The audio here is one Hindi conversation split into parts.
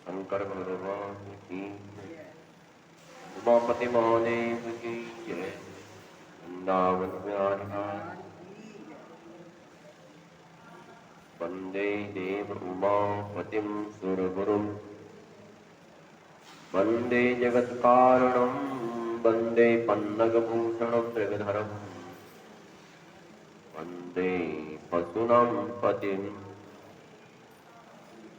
शंकर भगवान की उमापति महादेव की जय। वृंदावन बिहारी लाल। वंदे देव उमापतिं सुरगुरुं वंदे जगत्कारणं वंदे पन्नगभूषणं मृगधरं वंदे पशूनां पतिं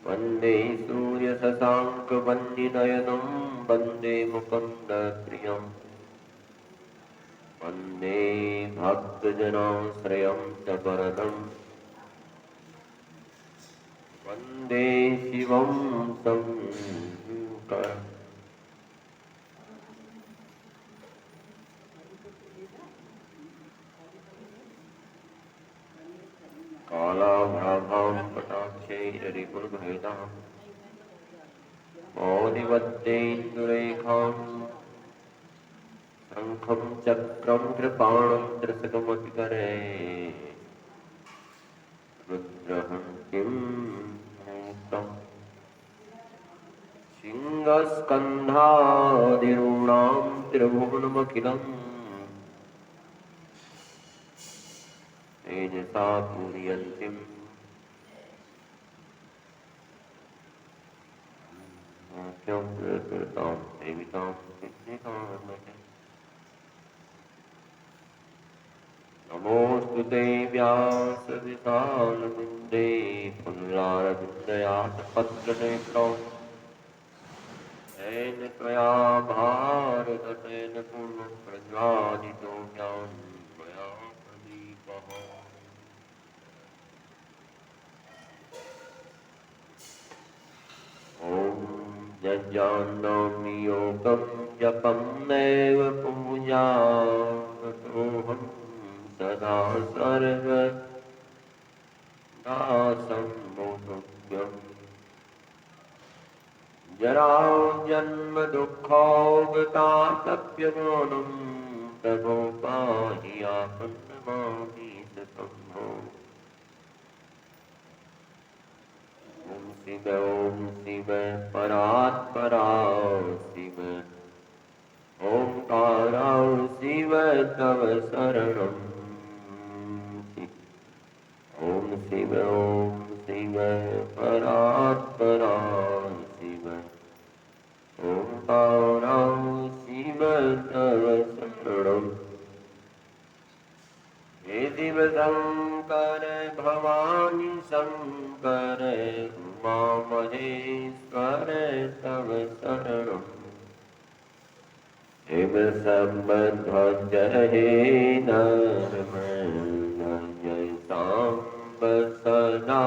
वंदे सूर्यशशाङ्कवह्निनयनं वंदे मुकुन्दप्रियं वंदे भक्तजनाश्रयं च वरदं वंदे शिवं शङ्करम्। कालाभ्राभां कटाक्षैररिपुर्भेदां मौलिवद्देन्दुरेखां शङ्खं चक्रं कृपाणं त्रिशकमपि करे रुद्रहन्तिं मूर्तम् सिंहस्कन्धादिरूणां त्रिभुवनमखिलं तेजसा पूरयन्तीं मुख्यं प्रकृतां सेवितां सिद्धिकामते। नमोऽस्तु ते व्यासविशालबुद्धे पुल्लारविन्दयातपत्रनेत्रौ येन त्वया भारततेन पूर्वं प्रज्वालितो ज्ञानमया प्रदीपः। ॐ यज्ञानं योगं जपं नैव पूजामतोऽहं सदा सर्वदासम्मोहव्यम्। जराजन्मदुःखोगतातप्यमानं प्रभो पाहि आपन्नमामि शम्भो। ॐ शिव परात्परा शिव ओंकारा शिव तव शरणं। ॐ शिव परात्परा शिव ओंकारा शिव तव शरणं। हे शिव शंकर भवानी शंकर उमा महेश्वर तव शरणं। शिव सम्बध्वज हे नरमय सांब सदा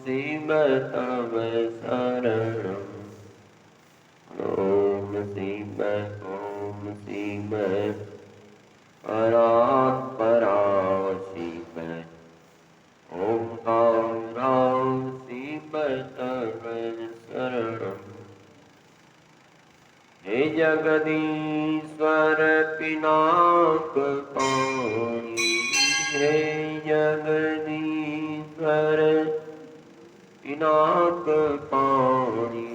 शिव तव शरणं। ॐ शिव परात्परा शिव ओंकारा शिव तव शरणं। हे जगदीश्वर पिनाकपाणि हे जगदीश्वर पिनाकपाणि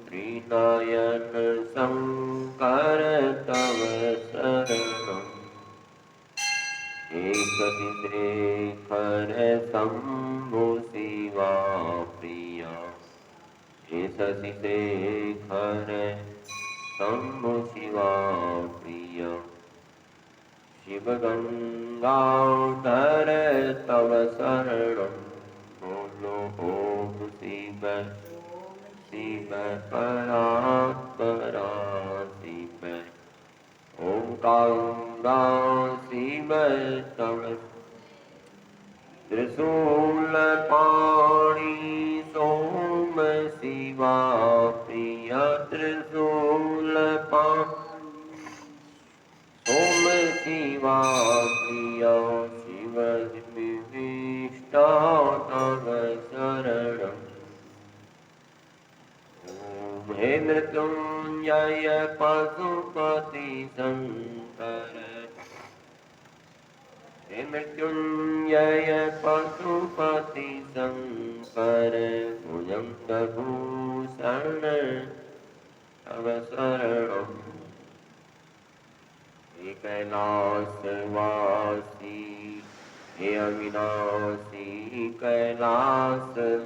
त्रिनयन शंकर तव शरणं। एक शेखर शंभु शिवा प्रिया हे शशिशेखर शंभु शिवा प्रिया। शिव गंगाधर तव शरणं। बोलो ओम शिव परात्परा शिव ओंकारा शिव तव। त्रिशूलपाणि सोम शिवा प्रिया सोम शिवा प्रिया। शिव विष्टा तव शरणं। हे मृत्युंजय पशुपति शंकर हे मृत्युंजय पशुपति शंकर भुजंग भूषण तव शरणं। हे कैलासवासी हे अविनाशी कैलासवासी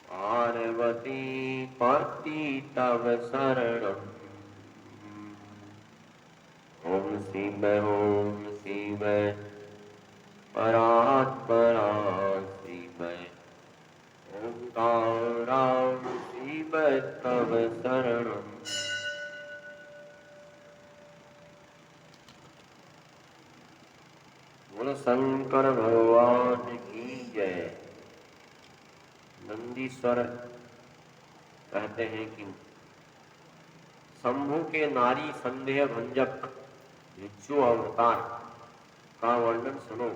पार्वती पति तव शरणं। ओम शिव परात्परा शिव ओंकारा शिव तव शरणं। बोलो शंकर भगवान की जय। नंदीश्वर कहते हैं कि शंभु के नारी संदेह भंजक भिक्षु अवतार का वर्णन सुनो।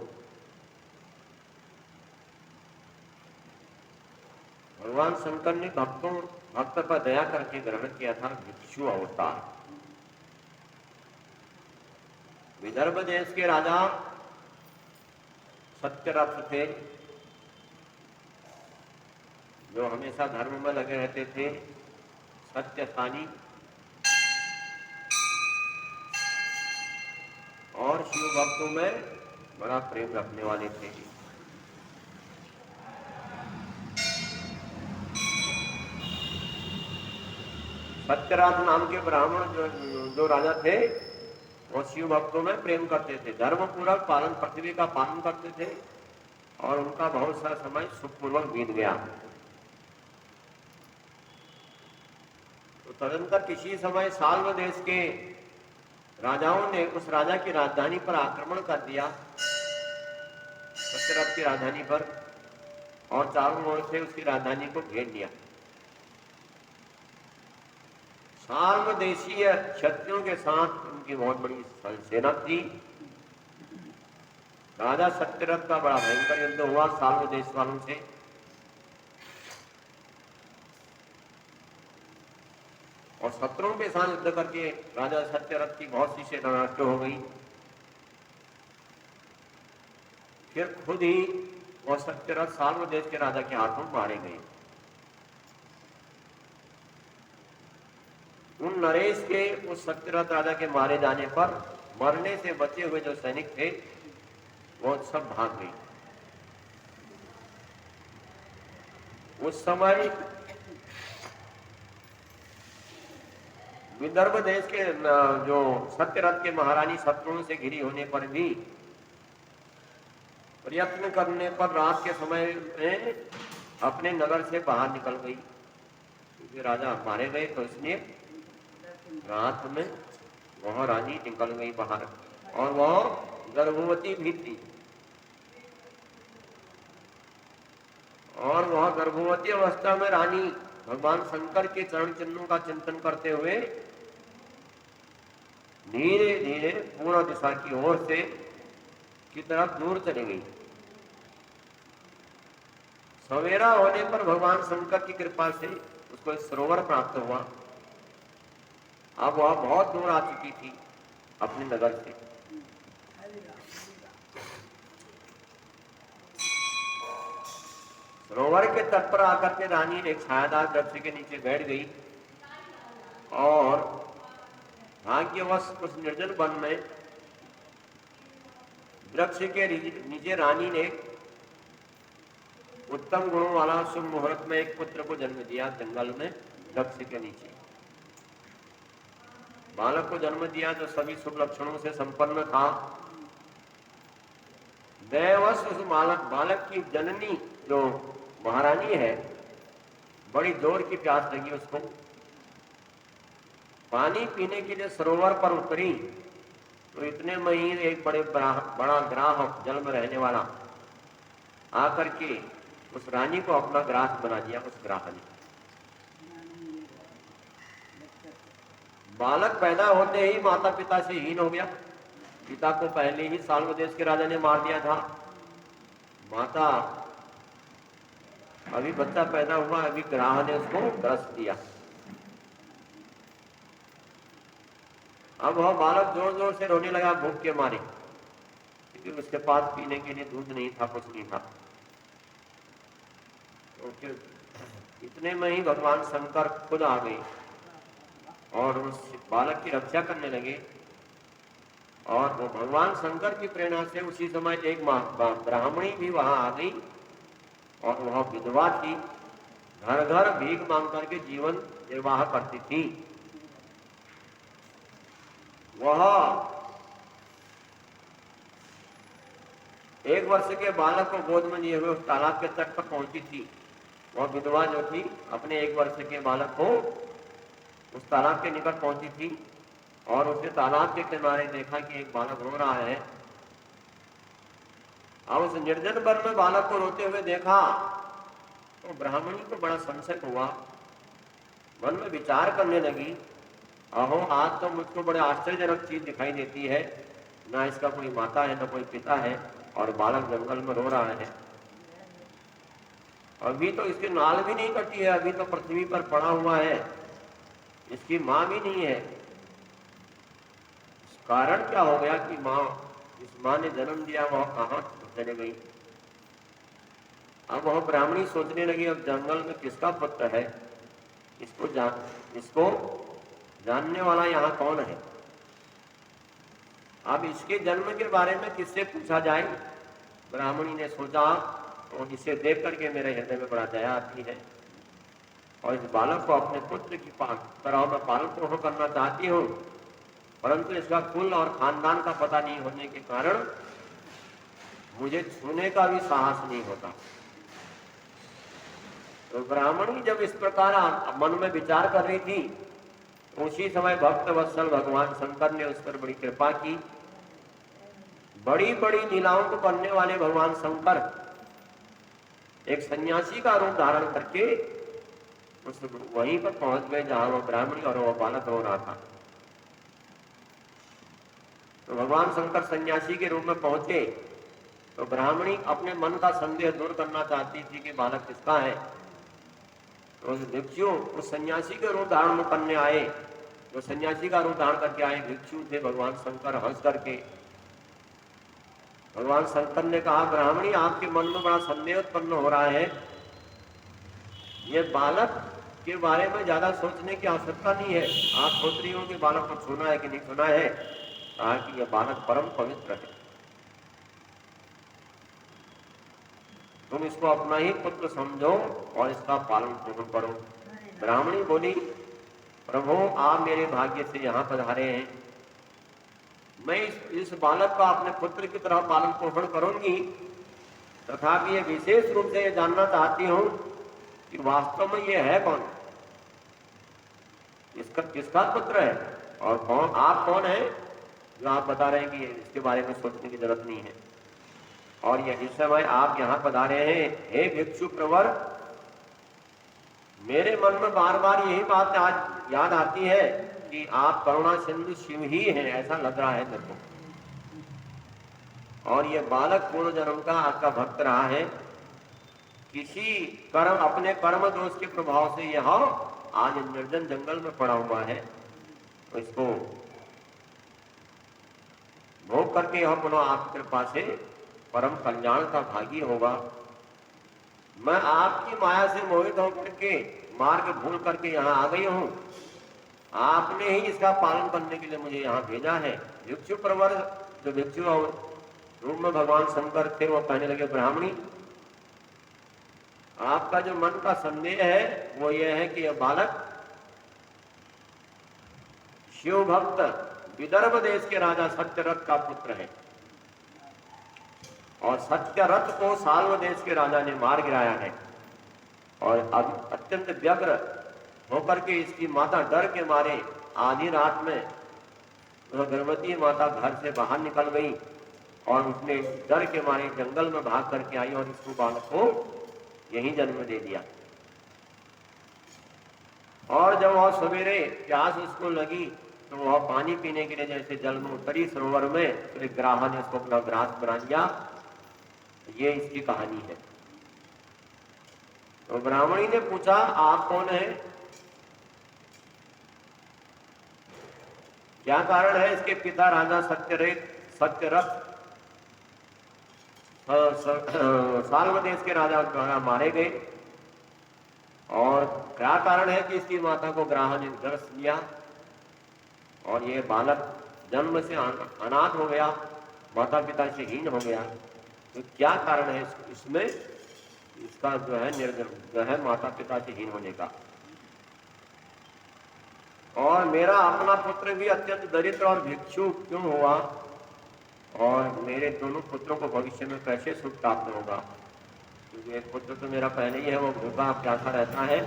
भगवान शंकर ने भक्त पर दया करके ग्रहण किया था भिक्षु अवतार। विदर्भ देश के राजा सत्यरथ थे, जो हमेशा धर्म में लगे रहते थे, सत्यसानी और शिव भक्तों में बड़ा प्रेम रखने वाले थे। सत्यराज नाम के ब्राह्मण जो राजा थे वो शिव भक्तों में प्रेम करते थे, धर्म पूर्वक पालन पृथ्वी का पालन करते थे और उनका बहुत सा समय सुखपूर्वक बीत गया। तो तदनंतर किसी समय साल्व देश के राजाओं ने उस राजा की राजधानी पर आक्रमण कर दिया, सत्यरथ की राजधानी पर, और चारों ओर से उसकी राजधानी को घेर लिया। साल्व देशीय क्षत्रियों के साथ उनकी बहुत बड़ी सेना थी। राजा सत्यरथ का बड़ा भयंकर युद्ध हुआ साल्व देश वालों से। और शत्रुओं के साथ युद्ध करके राजा सत्यरथ की बहुत सी सेना नष्ट हो गई। फिर खुद ही वो सत्यरथ साल्व देश के राजा के हाथों मारे गए। उन नरेश के उस सत्यरथ राजा के मारे जाने पर मरने से बचे हुए जो सैनिक थे वो सब भाग गए। उस समय विदर्भ देश के जो सत्यरथ के महारानी शत्रुओं से घिरी होने पर भी प्रयत्न करने पर रात के समय में अपने नगर से बाहर निकल गई, क्योंकि राजा मारे गए तो इसलिए रात में वह रानी निकल गई बाहर, और वह गर्भवती भी थी। और वह गर्भवती अवस्था में रानी भगवान शंकर के चरण चिन्हों का चिंतन करते हुए धीरे धीरे पूर्व दिशा की ओर से की तरफ दूर चली गई। सवेरा होने पर भगवान शंकर की कृपा से उसको एक सरोवर प्राप्त हुआ। अब वह बहुत दूर आ चुकी थी अपने नगर से। सरोवर के तट पर आकर के रानी एक छायादार वृक्ष के नीचे बैठ गई और भाग्यवश उस निर्जन वन में वृक्ष के नीचे रानी ने उत्तम गुणों वाला शुभ मुहूर्त में एक पुत्र को जन्म दिया। जंगल में वृक्ष के नीचे बालक को जन्म दिया जो सभी शुभ लक्षणों से संपन्न था। दैवश उस बालक की जननी जो महारानी है, बड़ी जोर की प्यास लगी उसको। पानी पीने के लिए सरोवर पर उतरी तो इतने में ही एक बड़ा ग्राह जल में रहने वाला आकर के उस रानी को अपना ग्रास बना दिया। उस ग्राह ने बालक पैदा होते ही माता पिता से हीन हो गया। पिता को पहले ही साल्व देश के राजा ने मार दिया था। माता अभी बच्चा पैदा हुआ, अभी ग्राह ने उसको ग्रस दिया। अब वह बालक जोर जोर से रोने लगा भूख के मारे। कि उसके पास पीने के लिए दूध नहीं था, कुछ नहीं था। तो फिर इतने में ही भगवान शंकर खुद आ गए और उस बालक की रक्षा करने लगे। और वो भगवान शंकर की प्रेरणा से उसी समय एक ब्राह्मणी भी वहां आ गई और वह विधवा थी, घर घर भीख मांग करके जीवन निर्वाह करती थी। वह 1 वर्ष के बालक को गोद में लिए हुए उस तालाब के तट पर पहुंची थी। वह विधवा जो थी अपने 1 वर्ष के बालक को उस तालाब के निकट पहुंची थी और उसने तालाब के किनारे देखा कि एक बालक रो रहा है। अब उस निर्जन वन में बालक को रोते हुए देखा तो ब्राह्मणी को बड़ा संशय हुआ, मन में विचार करने लगी, अहो आज तो मुझको बड़े आश्चर्यजनक चीज दिखाई देती है, ना इसका कोई माता है ना कोई पिता है और बालक जंगल में रो रहा है। अभी तो इसकी नाल भी नहीं कटी है, अभी तो पृथ्वी पर पड़ा हुआ है, इसकी माँ भी नहीं है। कारण क्या हो गया कि इस माँ ने जन्म दिया वह कहाँ चले गई। अब वह ब्राह्मणी सोचने लगी, अब जंगल में किसका पुत्र है, इसको जानने वाला यहाँ कौन है। अब इसके जन्म के बारे में किससे पूछा जाए। ब्राह्मणी ने सोचा और इसे देख करके मेरे हृदय में बड़ा दया आती है और इस बालक को अपने पुत्र की तरह मैं पालन पोषण करना चाहती हूँ, परंतु इसका कुल और खानदान का पता नहीं होने के कारण मुझे छूने का भी साहस नहीं होता। तो ब्राह्मणी जब इस प्रकार मन में विचार कर रही थी, उसी समय भक्त वत्सल भगवान शंकर ने उस पर बड़ी कृपा की। बड़ी बड़ी लीलाओं को करने वाले भगवान शंकर एक सन्यासी का रूप धारण करके उस वहीं पर पहुंच गए जहां वो ब्राह्मणी और वो बालक रो रहा था। तो भगवान शंकर सन्यासी के रूप में पहुंचे तो ब्राह्मणी अपने मन का संदेह दूर करना चाहती थी कि बालक किसका है। तो भिक्षु उस सन्यासी के रूप धारण करने आए, जो सन्यासी का रूप धारण करके आए भिक्षु थे भगवान शंकर। हंस करके भगवान शंकर ने कहा, ब्राह्मणी आपके मन में बड़ा संदेह उत्पन्न हो रहा है, ये बालक के बारे में ज्यादा सोचने की आवश्यकता नहीं है। आप सोच रही हो कि बालक को छूना है कि नहीं छूना है। कहा कि यह बालक परम पवित्र है, तुम इसको अपना ही पुत्र समझो और इसका पालन पोषण करो। ब्राह्मणी बोली, प्रभु आप मेरे भाग्य से यहाँ पधारे हैं, मैं इस बालक का अपने पुत्र की तरह पालन पोषण करूंगी, तथापि ये विशेष रूप से ये जानना चाहती हूँ कि वास्तव में ये है कौन, इसका किसका पुत्र है और आप कौन है जो आप बता रहे हैं कि इसके बारे में सोचने की जरूरत नहीं है। और यह इस समय आप यहाँ पधारे हैं, हे भिक्षु प्रवर, मेरे मन में बार बार यही बात आज याद आती है कि आप करुणा सिंधु शिव ही हैं, ऐसा लग रहा है मेरे को। और ये बालक पूर्ण जन्म का आपका भक्त रहा है, किसी अपने कर्म दोष के प्रभाव से यह आज निर्जन जंगल में पड़ा हुआ है, तो इसको भोग करके यह पुनः आपकी कृपा से परम कल्याण का भागी होगा। मैं आपकी माया से मोहित होकर के मार्ग भूल करके यहाँ आ गई हूँ, आपने ही इसका पालन करने के लिए मुझे यहाँ भेजा है। भिक्षु प्रवर जो भिक्षु रूप में भगवान शंकर थे वो कहने लगे, ब्राह्मणी आपका जो मन का संदेह है वो ये है कि यह बालक शिव भक्त विदर्भ देश के राजा सत्यरथ का पुत्र है और सत्यरथ को साल्व देश के राजा ने मार गिराया है। और अब अत्यंत व्यग्र होकर के इसकी माता डर के मारे आधी रात में वह गर्भवती माता घर से बाहर निकल गई और उसने डर के मारे जंगल में भाग करके आई और इसको बालक को यही जन्म दे दिया। और जब वह सवेरे प्यास उसको लगी तो वह पानी पीने के लिए जैसे जल में उतरी सरोवर में, तो एक ग्राह ने उसको अपना ग्रास बना दिया। ये इसकी कहानी है। तो ब्राह्मणी ने पूछा, आप कौन है, क्या कारण है। इसके पिता राजा सत्यरथ साल्व देश के राजा द्वारा मारे गए। और क्या कारण है कि इसकी माता को ग्राह ने ग्रस लिया और ये बालक जन्म से अनाथ हो गया, माता पिता से हीन हो गया। तो क्या कारण है इसमें? इसका जो है निर्जन जो है माता पिता से हीन होने का। और मेरा अपना पुत्र भी अत्यंत दरिद्र और भिक्षु क्यों हुआ, और मेरे दोनों पुत्रों को भविष्य में कैसे सुख प्राप्त होगा? क्योंकि एक पुत्र तो मेरा पहले ही है, वो भूखा प्यासा रहता है,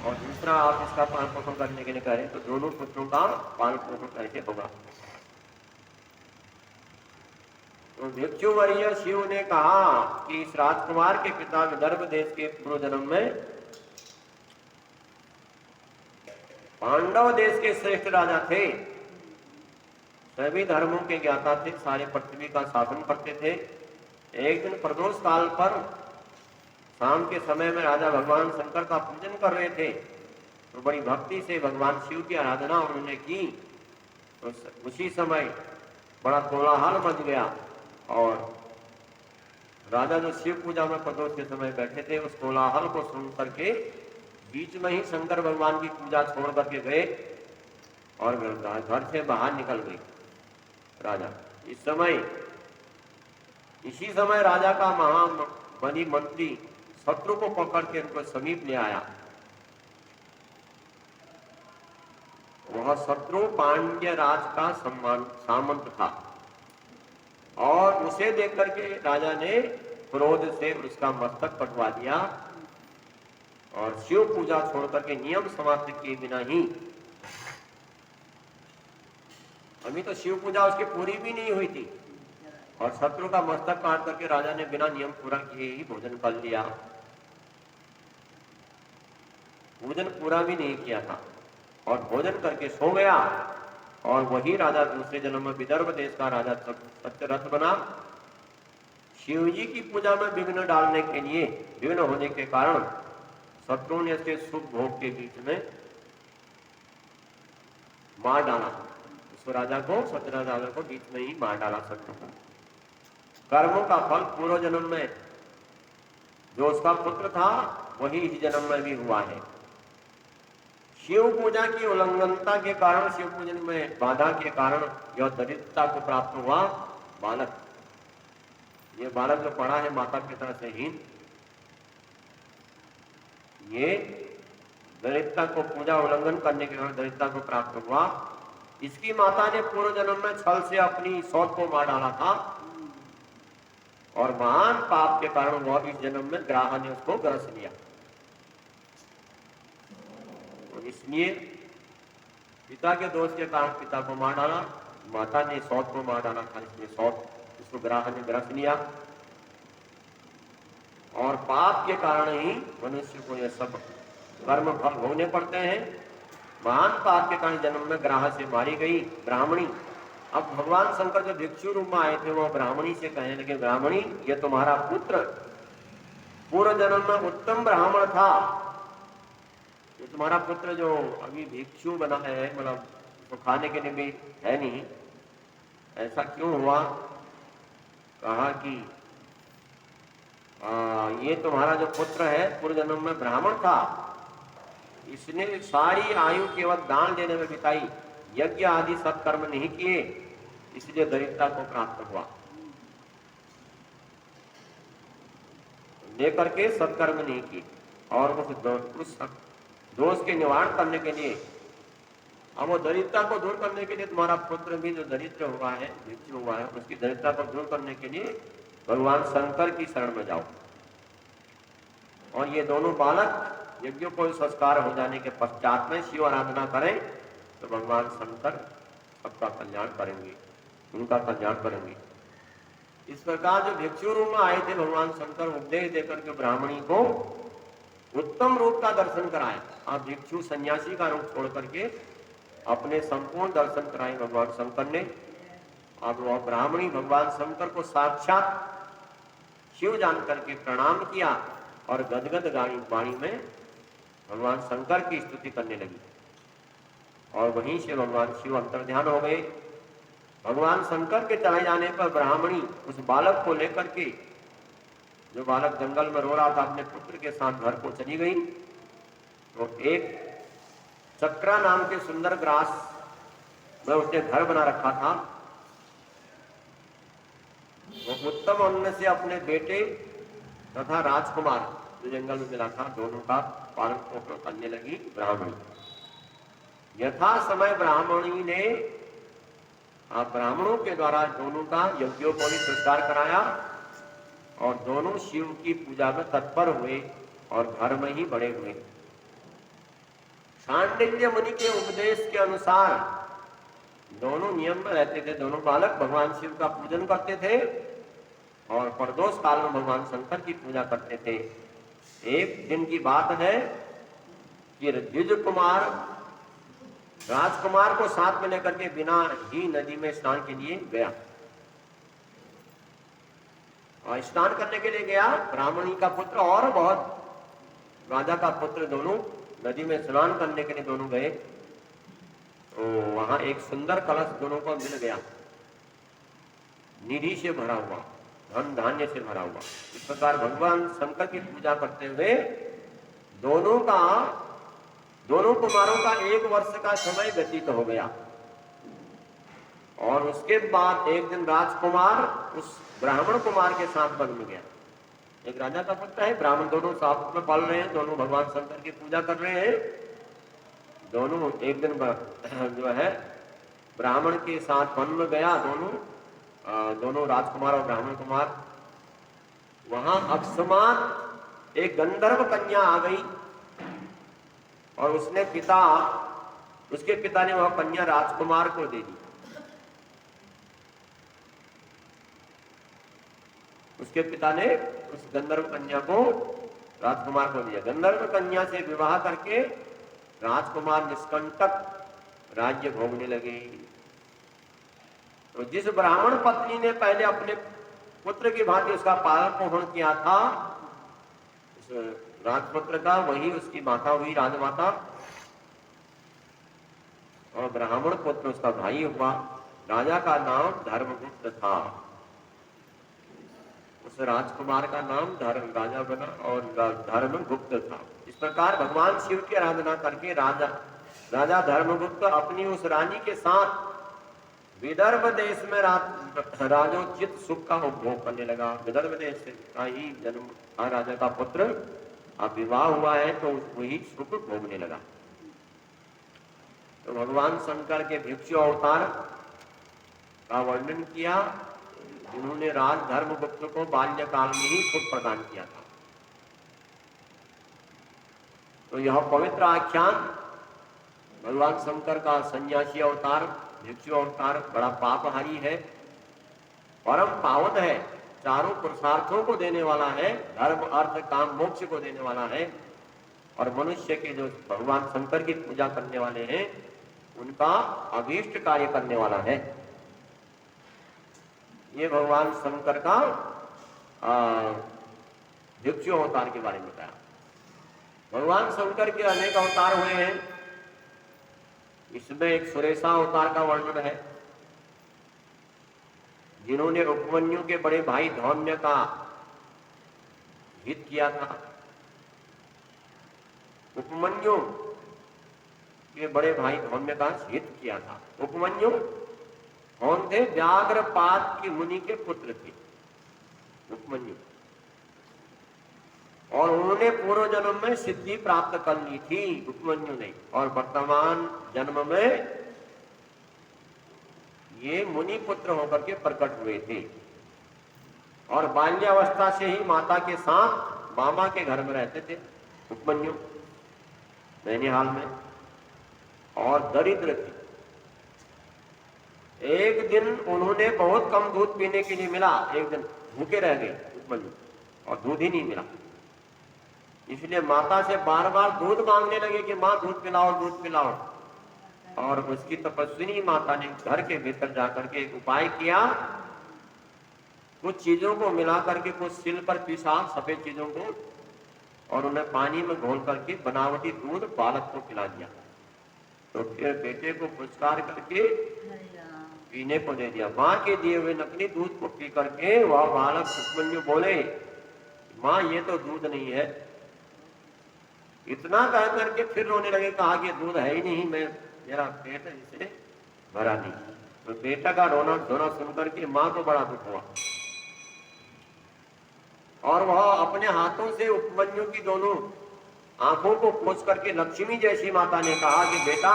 और दूसरा आप इसका पालन पोषण करने के लिए कह रहे हैं, तो दोनों पुत्रों का पालन पोषण कैसे होगा? तो भिक्षु वर्य शिव ने कहा कि इस राजकुमार के पिता विदर्भ देश के पूर्व जन्म में पांडव देश के श्रेष्ठ राजा थे, सभी धर्मों के ज्ञाता थे, सारे पृथ्वी का शासन करते थे। एक दिन प्रदोष काल पर शाम के समय में राजा भगवान शंकर का पूजन कर रहे थे, तो बड़ी भक्ति से भगवान शिव की आराधना उन्होंने की। तो उसी समय बड़ा कोलाहल मच गया, और राजा जो शिव पूजा में प्रदोष के समय बैठे थे, उस कोलाहल को सुन करके बीच में ही शंकर भगवान की पूजा छोड़ करके गए और घर से बाहर निकल गए राजा। इसी समय राजा का महाबली मंत्री शत्रु को पकड़ के उनको समीप ले आया। वह शत्रु पांड्य राज का सामंत था, और उसे देख करके राजा ने क्रोध से उसका मस्तक कटवा दिया, और शिव पूजा छोड़ करके नियम समाप्त किए बिना ही, अभी तो शिव पूजा उसकी पूरी भी नहीं हुई थी, और शत्रु का मस्तक काट करके राजा ने बिना नियम पूरा किए ही भोजन कर लिया। भोजन पूरा भी नहीं किया था और भोजन करके सो गया। और वही राजा दूसरे जन्म में विदर्भ देश का राजा सत्यरथ बना। शिव जी की पूजा में विघ्न डालने के लिए, विघ्न होने के कारण शत्रु ने इसके शुभ भोग के बीच में मार डाला। उस राजा को, सत्यरथ राजा को बीच में ही मार डाला शत्रु को। कर्मों का फल पूर्व जन्म में जो उसका पुत्र था वही इस जन्म में भी हुआ है। शिव पूजा की उल्लंघनता के कारण, शिव पूजन में बाधा के कारण यह दरिद्रता को प्राप्त हुआ बालक। ये बालक जो पड़ा है माता पिता से हीन, ये दरिद्रता को पूजा उल्लंघन करने के कारण दरिद्रता को प्राप्त हुआ। इसकी माता ने पूर्व जन्म में छल से अपनी सौत को मार डाला था, और महान पाप के कारण वह इस जन्म में ग्राह ने उसको ग्रस लिया। इसलिए पिता के दोष के कारण पिता को मार डाला, माता ने सौत को मार डाला था, इसलिए सौत उसको ग्राह ने ग्रस लिया। और पाप के कारण ही मनुष्य को यह सब कर्म फल भोगने पड़ते हैं। महान पाप के कारण जन्म में ग्राह से मारी गई ब्राह्मणी। अब भगवान शंकर जो भिक्षु रूप में आए थे, वो ब्राह्मणी से कहने लगे, ब्राह्मणी ये तुम्हारा पुत्र पूर्व जन्म में उत्तम ब्राह्मण था, ये तुम्हारा पुत्र जो अभी भिक्षु बना है, मतलब तो खाने के लिए भी है नहीं, ऐसा क्यों हुआ? कहा कि ये तुम्हारा जो पुत्र है पूर्व जन्म में ब्राह्मण था, इसने सारी आयु केवल दान देने में बिताई, यज्ञ आदि सत्कर्म नहीं किए, इसलिए दरिद्रता को प्राप्त हुआ। लेकर के सत्कर्म नहीं की, और उस दोष के निवारण करने के लिए, अब वो दरिद्रता को दूर करने के लिए तुम्हारा पुत्र भी जो दरिद्र हुआ है, भिक्षु हुआ है, उसकी दरिद्रता को दूर करने के लिए भगवान शंकर की शरण में जाओ। और ये दोनों बालक यज्ञों को संस्कार हो जाने के पश्चात में शिव आराधना करें तो भगवान शंकर सबका कल्याण करेंगे, उनका कल्याण करेंगे। इस प्रकार जो भिक्षु रूप में आए थे, भगवान शंकर उपदेश देकर के ब्राह्मणी को उत्तम रूप का दर्शन कराए। आप भिक्षु सन्यासी का रूप छोड़ करके अपने संपूर्ण दर्शन कराए भगवान शंकर ने। अब वह ब्राह्मणी भगवान शंकर को साक्षात शिव जान करके प्रणाम किया और गदगद वाणी में भगवान शंकर की स्तुति करने लगी, और वहीं से भगवान शिव अंतर्ध्यान हो गए। भगवान शंकर के चले जाने पर ब्राह्मणी उस बालक को लेकर के जो बालक जंगल में रो रहा था अपने पुत्र के साथ घर को चली गई। तो एक चक्रा नाम के सुंदर ग्रास में उसने घर बना रखा था। वो उत्तम अन्न से अपने बेटे तथा राजकुमार जो जंगल में मिला था दोनों का पालन पोषण करने लगी ब्राह्मणी। यथा समय ब्राह्मणी ने ब्राह्मणों के द्वारा दोनों का यज्ञोपवीत संस्कार कराया और दोनों शिव की पूजा में तत्पर हुए और घर में ही बड़े हुए। शांडिल्य मुनि के उपदेश के अनुसार दोनों नियम में रहते थे। दोनों बालक भगवान शिव का पूजन करते थे और प्रदोष काल में भगवान शंकर की पूजा करते थे। एक दिन की बात है कि द्विज कुमार राजकुमार को साथ में लेकर के बिना ही नदी में स्नान के लिए गया और स्नान करने के लिए गया। ब्राह्मणी का पुत्र और बहुत राजा का पुत्र दोनों नदी में स्नान करने के लिए दोनों गए। तो वहां एक सुंदर कलश दोनों को मिल गया, निधि से भरा हुआ, धन धान्य से भरा हुआ। इस प्रकार भगवान शंकर की पूजा करते हुए दोनों कुमारों का 1 वर्ष का समय व्यतीत हो गया। और उसके बाद एक दिन राजकुमार उस ब्राह्मण कुमार के साथ वन में गया। एक राजा का पुत्र है, ब्राह्मण दोनों साथ में पल रहे हैं, दोनों भगवान शंकर की पूजा कर रहे हैं। दोनों एक दिन जो है ब्राह्मण के साथ वन में गया, दोनों राजकुमार और ब्राह्मण कुमार। वहां अकस्मात एक गंधर्व कन्या आ गई और उसके पिता ने वह कन्या राजकुमार को दे दी। उसके पिता ने उस गंधर्व कन्या को राजकुमार को दिया। गंधर्व कन्या से विवाह करके राजकुमार निष्कंटक राज्य भोगने लगे। तो जिस ब्राह्मण पत्नी ने पहले अपने पुत्र की भांति उसका पालन पोषण किया था, उस राजपुत्र का, वही उसकी माता हुई, राजमाता। और ब्राह्मण पुत्र उसका भाई हुआ। राजा का नाम धर्मगुप्त था। उस राजकुमार का नाम राजा बना और धर्मगुप्त था। इस प्रकार भगवान शिव की आराधना करके राजा धर्मगुप्त अपनी उस रानी के साथ विदर्भ देश में राजोचित सुख का उपभोग करने लगा। विदर्भ देश का ही जन्म राजा का पुत्र, अब विवाह हुआ है तो वही सुख भोगने लगा। तो भगवान शंकर के भिक्षु अवतार का वर्णन किया, जिन्होंने राज धर्मगुप्त को बाल्यकाल में ही सुख प्रदान किया था। तो यह पवित्र आख्यान भगवान शंकर का सन्यासी अवतार, भिक्षु अवतार बड़ा पापहारी है, परम पावन है, चारों पुरुषार्थों को देने वाला है, धर्म अर्थ काम मोक्ष को देने वाला है। और मनुष्य के जो भगवान शंकर की पूजा करने वाले हैं उनका अभीष्ट कार्य करने वाला है। ये भगवान शंकर का भिक्षु अवतार के बारे में बताया। भगवान शंकर के अनेक अवतार हुए हैं। इसमें एक सुरेशा अवतार का वर्णन है, जिन्होंने उपमन्यु के बड़े भाई धौम्य का हित किया था। उपमन्यु के बड़े भाई धौम्य का हित किया था। उपमन्यु कौन थे? व्याघ्रपाद की मुनि के पुत्र थे उपमन्यु, और उन्होंने पूर्व जन्म में सिद्धि प्राप्त कर ली थी उपमन्यु ने, और वर्तमान जन्म में ये मुनि पुत्र होकर के प्रकट हुए थे। और बाल्यावस्था से ही माता के साथ मामा के घर में रहते थे उपमन्यु, नैनीहाल में, और दरिद्र थे। एक दिन उन्होंने बहुत कम दूध पीने के लिए मिला, एक दिन भूखे रह गए उपमन्यु और दूध ही नहीं मिला। इसलिए माता से बार बार दूध मांगने लगे कि माँ दूध पिलाओ, दूध पिलाओ। और उसकी तपस्विनी माता ने घर के भीतर जाकर के एक उपाय किया, कुछ चीजों को मिला करके, कुछ सिल पर पीसा सफेद चीजों को, और उन्हें पानी में घोल करके बनावटी दूध बालक को पिला दिया। तो फिर बेटे को पुरस्कार करके पीने को दे दिया। माँ के दिए हुए नकली दूध को पी करके वह बालक उपमन्यु बोले, माँ ये तो दूध नहीं है। इतना कह करके फिर रोने लगे, कहा कि दूध है ही नहीं, मैं मेरा पेट इसे भरा नहीं। तो बेटा का रोना धोना सुनकर के माँ को बड़ा दुख हुआ और वह अपने हाथों से उपमन्यु की दोनों आंखों को पोंछ करके, लक्ष्मी जैसी माता ने कहा कि बेटा,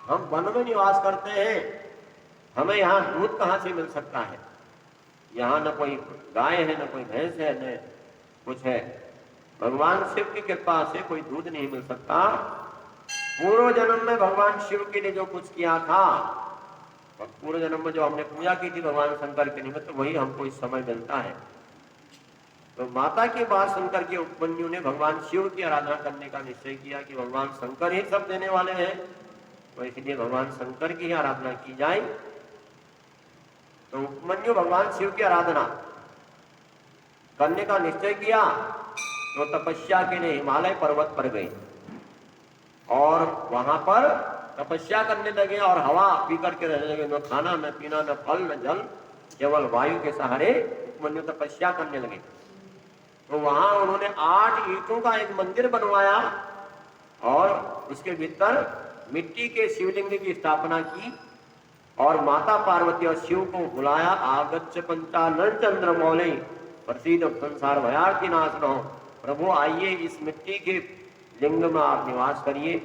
हम वन में निवास करते हैं, हमें यहाँ दूध कहाँ से मिल सकता है? यहाँ न कोई गाय है, न कोई भैंस है, न कुछ है। भगवान शिव की कृपा से कोई दूध नहीं मिल सकता। पूर्व जन्म में भगवान शिव के लिए जो कुछ किया था, और पूर्व जन्म में जो हमने पूजा की थी भगवान शंकर के निमित्त, तो वही हमको इस समय मिलता है। तो माता की बात सुनकर के उपमन्यु ने भगवान शिव की आराधना करने का निश्चय किया कि भगवान शंकर ही सब देने वाले हैं, तो इसलिए भगवान शंकर की ही आराधना की जाए। तो उपमन्यु भगवान शिव की आराधना करने का निश्चय किया, तो तपस्या के लिए हिमालय पर्वत पर गए और वहां पर तपस्या करने लगे और हवा पी करके रहने लगे। न खाना, न पीना, न फल, न जल, केवल वायु के सहारे उपमन्यु तपस्या करने लगे। तो वहां उन्होंने 8 ईंटों का एक मंदिर बनवाया और उसके भीतर मिट्टी के शिवलिंग की स्थापना की और माता पार्वती और शिव को बुलाया। आगच्छ पंचानन चंद्र मौले प्रसिद्ध संसार भयार्ति नाशनो, प्रभु आइए इस मिट्टी के लिंग में आप निवास करिए।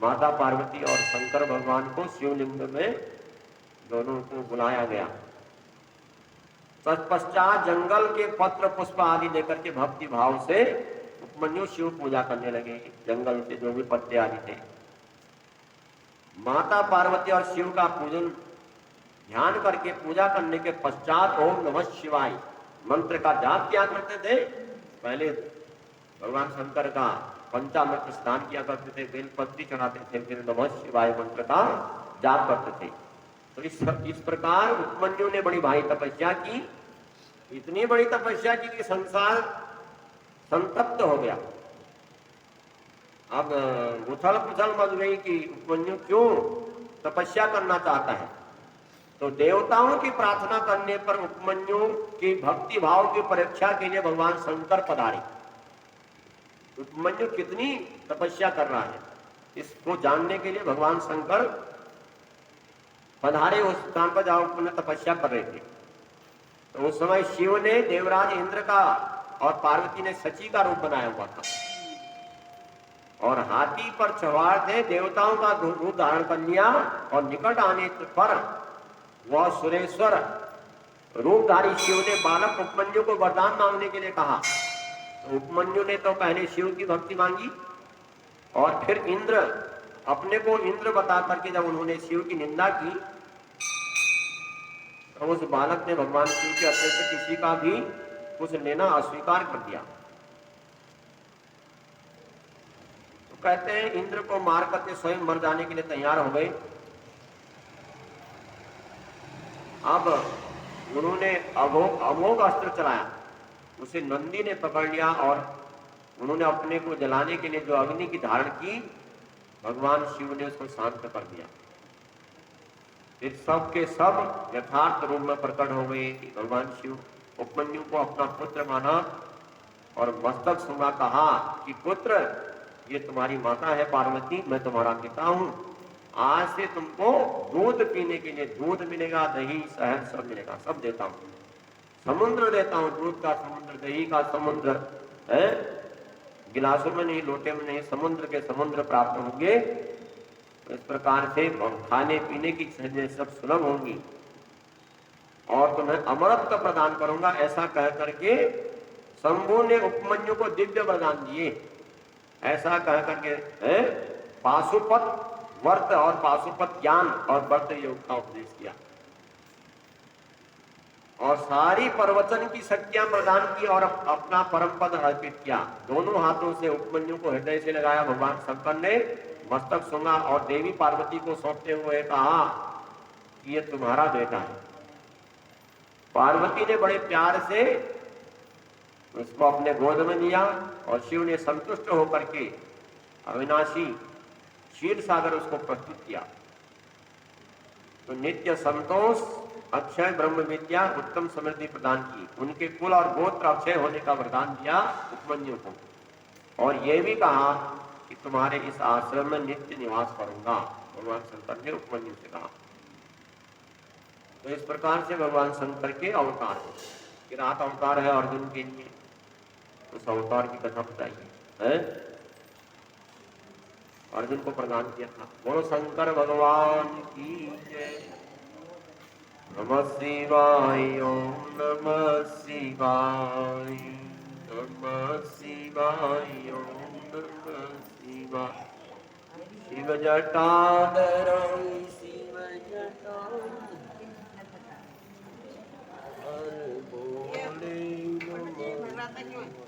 माता पार्वती और शंकर भगवान को शिवलिंग में दोनों को बुलाया गया। तत्पश्चात जंगल के पत्र पुष्प आदि लेकर के भक्ति भाव से उपमन्यु शिव पूजा करने लगे। जंगल से जो भी पत्ते आदि थे, माता पार्वती और शिव का पूजन ध्यान करके पूजा करने के पश्चात ओम नमः शिवाय मंत्र का जाप किया करते थे। पहले भगवान शंकर का पंचामृत स्नान किया करते थे, बेलपत्री चढ़ाते थे, फिर नमः शिवाय मंत्र का जाप करते थे। तो इस प्रकार उपमन्यु ने बड़ी भारी तपस्या की, इतनी बड़ी तपस्या की कि संसार संतप्त हो गया। अब उथल पुथल मच गई कि उपमन्यु क्यों तपस्या करना चाहता है। तो देवताओं की प्रार्थना करने पर उपमन्यु की भक्ति भाव की परीक्षा के लिए भगवान शंकर पधारे। उपमन्यु कितनी तपस्या कर रहा है, इसको जानने के लिए भगवान शंकर पधारे उस स्थान पर जहां उपमन्यु तपस्या कर रहे थे। तो उस समय शिव ने देवराज इंद्र का और पार्वती ने सची का रूप बनाया हुआ था और हाथी पर सवार थे, देवताओं का रूप धारण कर लिया और निकट आने पर वह सुरेश्वर रूपधारी शिव ने बालक उपमन्यु को वरदान मांगने के लिए कहा। तो उपमन्यु ने तो पहले शिव की भक्ति मांगी और फिर इंद्र, अपने को इंद्र बता करके जब उन्होंने शिव की निंदा की, तो उस बालक ने भगवान शिव के अतिरिक्त किसी का भी कुछ लेना अस्वीकार कर दिया। तो कहते हैं इंद्र को मार करके स्वयं मर जाने के लिए तैयार हो गए। अब उन्होंने अमोघ अस्त्र चलाया, उसे नंदी ने पकड़ लिया और उन्होंने अपने को जलाने के लिए जो अग्नि की धारण की, भगवान शिव ने उसको शांत कर दिया। फिर सब के सब यथार्थ रूप में प्रकट हो गए कि भगवान शिव उपमन्यु को अपना पुत्र माना और मस्तक सूंघा, कहा कि पुत्र, ये तुम्हारी माता है पार्वती, मैं तुम्हारा पिता हूं। आज से तुमको दूध पीने के लिए दूध मिलेगा, दही शहद सब मिलेगा, सब देता हूं, समुद्र देता हूं, दूध का समुद्र, दही का समुद्र है, गिलासों में नहीं, लोटे में नहीं, समुद्र के समुद्र प्राप्त होंगे। इस प्रकार से खाने पीने की चीजें सब सुलभ होंगी और तुम्हें अमरत्व प्रदान करूंगा। ऐसा कह करके शंभु ने उपमन्यु को दिव्य वरदान दिए। ऐसा कह करके पाशुपत वर्त और पाशुपत ज्ञान और व्रत योग का उपदेश किया और सारी प्रवचन की शक्तियां प्रदान की और अपना परम पद अर्पित किया। दोनों हाथों से उपमन्यु को हृदय से लगाया भगवान शंकर ने, मस्तक सूंघा और देवी पार्वती को सौंपते हुए कहा कि ये तुम्हारा बेटा है। पार्वती ने बड़े प्यार से उसको अपने गोद में लिया और शिव ने संतुष्ट होकर के अविनाशी क्षीर सागर उसको प्रस्तुत किया। तो नित्य संतोष अक्षय ब्रह्म विद्या उत्तम समृद्धि प्रदान की, उनके कुल और गोत्र अक्षय होने का वरदान दिया उपमन्यु को, और ये भी कहा कि तुम्हारे इस आश्रम में नित्य निवास करूंगा, भगवान शंकर ने उपमन्यु से कहा। तो इस प्रकार से भगवान शंकर के अवतार है, किरात अवतार है अर्जुन के लिए, उस अवतार की कथा बताइए है, अर्जुन को प्रदान किया था। बोलो शंकर भगवान की जय। नमः शिवाय ओम नमः शिवाय, नमः शिवाय ओम नमः शिवाय। शिव जटाधरं शिव जटाधरं बोले नमः